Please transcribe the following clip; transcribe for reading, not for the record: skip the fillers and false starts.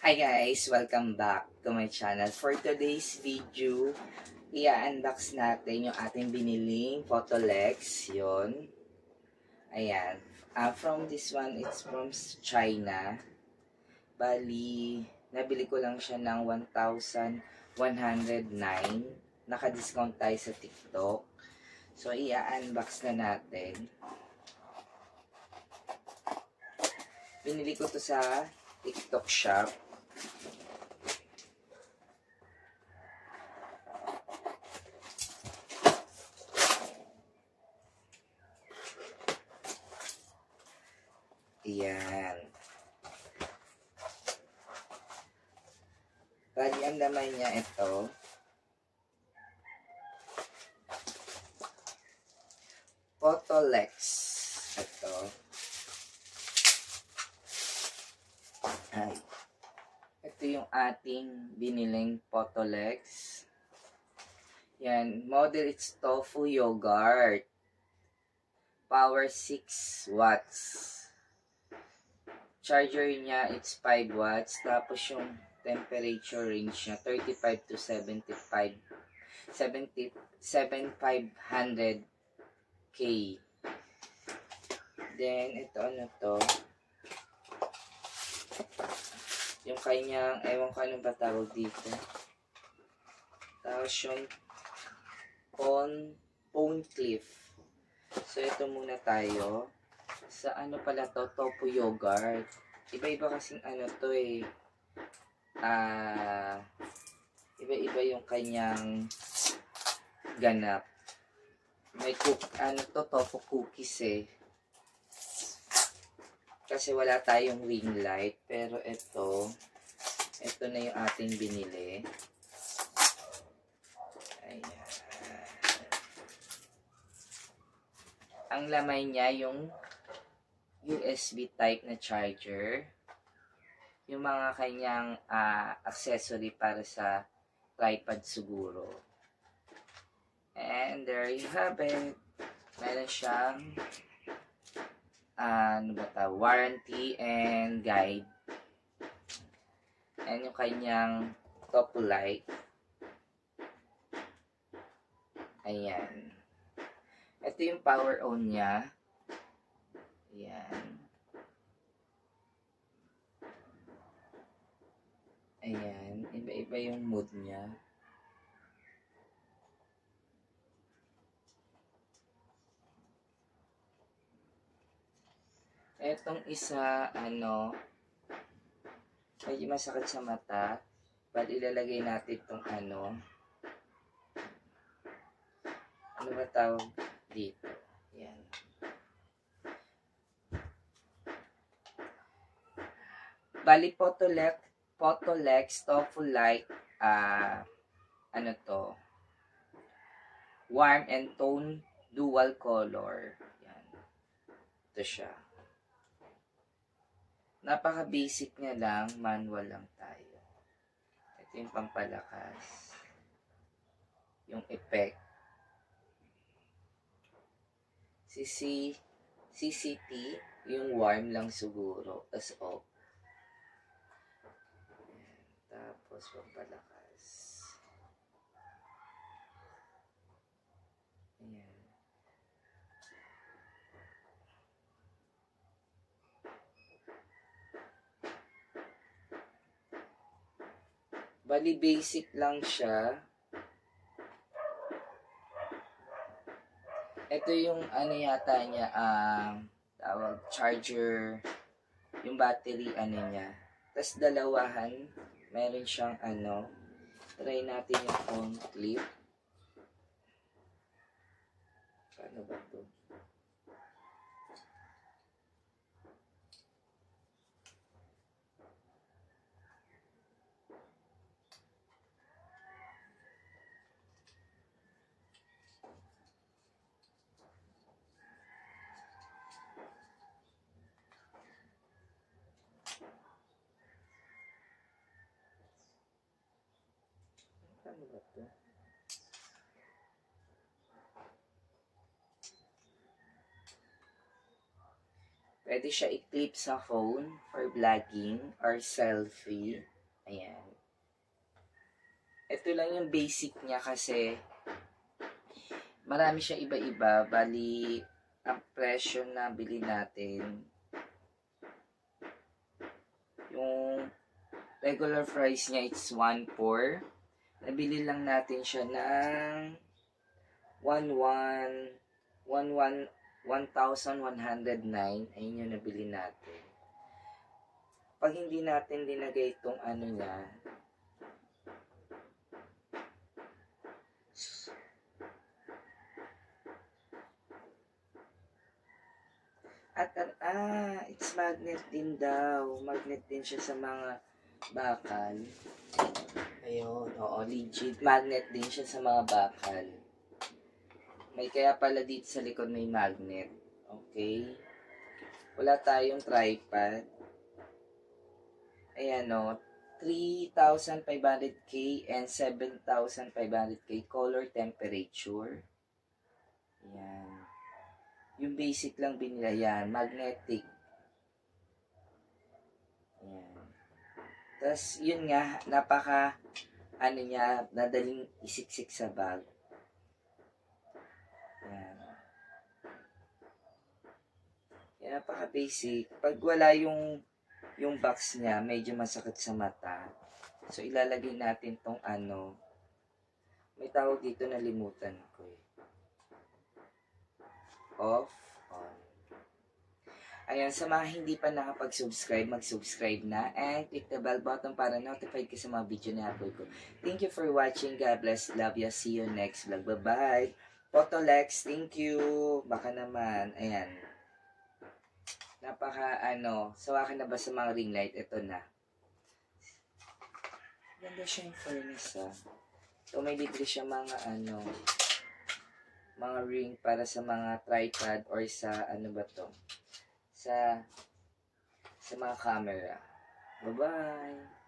Hi guys! Welcome back to my channel. For today's video, i-unbox natin yung ating biniling Photolex. Yun. Ayan. From this one, it's from China. Bali, nabili ko lang siya ng 1,109. Naka-discount tayo sa TikTok. So, i-unbox na natin. Binili ko to sa TikTok shop. Ayan. Bali, ang laman niya ito. Photolex. Ito. Ay. Ito yung ating biniling Photolex. Yan. Model it's tofu yogurt. Power 6 watts. Charger niya, it's 5 watts. Tapos yung temperature range niya, 35 to 7,500 K. Then, ito ano to? Yung kanyang, ewan ko anong patawag dito. Tapos yung phone clip. So, ito muna tayo. Sa ano pala to, tofu yogurt. Iba-iba kasing ano to eh. Iba-iba yung kanyang ganap. May ano to, tofu cookies eh. Kasi wala tayong ring light. Pero ito na yung ating binili. Ayan. Ang lamay niya yung USB type na charger, yung mga kanyang accessory para sa tripod siguro. And there you have it. Meron siyang warranty and guide. And yung kanyang top light. Ayan. Ito yung power on niya. Ayan. Ayan. Iba-iba yung mood niya. Etong isa, medyo masakit sa mata. Bali, ilalagay natin itong ano ba tawag dito? Ayan. Bali, Photolex Tofu Light, warm and tone dual color. Yan. Ito siya. Napaka-basic niya lang, manual lang tayo. Ito yung pampalakas. Yung effect. CCT, yung warm lang siguro, as off. Tapos, pampalakas. Ayan. Bali, basic lang siya. Ito yung yata niya, tawag, charger, yung battery, niya. Tapos, dalawahan, meron siyang try natin yung phone clip. Paano ba ito? Paano ba ito? Pwede siya i-clip sa phone for vlogging or selfie. Ayan. Ito lang yung basic niya kasi marami siya iba-iba. Bali, ang presyo na bili natin, yung regular price niya, it's 1.4. Nabili lang natin siya ng 1,109. Ayun yung nabili natin. Pag hindi natin dinagay itong ano niya, at it's magnet din daw. Magnet din siya sa mga bakal. Ayun, oo, legit. Magnet din siya sa mga bakal. May kaya pala dito sa likod may magnet. Okay? Wala tayong tripod. Ayan o, 3,500K and 7,500K color temperature. Ayan. Yung basic lang binila yan, magnetic. Ayan. Tapos, yun nga, napaka, niya, nadaling isiksik sa bag. Ayan. Yan, napaka basic. Pag wala yung box niya, medyo masakit sa mata. So, ilalagay natin tong may tawag dito na limutan ko eh. Off, on. Ayan, sa mga hindi pa nakapag-subscribe, mag-subscribe na and click the bell button para notified ka sa mga video na upload ko. Thank you for watching. God bless. Love you. See you next vlog. Bye-bye. Photolex, thank you. Baka naman. Ayan. Napaka, sa akin na ba sa mga ring light? Ito na. Ganda siya yung furnace, ha. So, may libre siya mga, mga ring para sa mga tripod or sa sa mga camera. Bye-bye!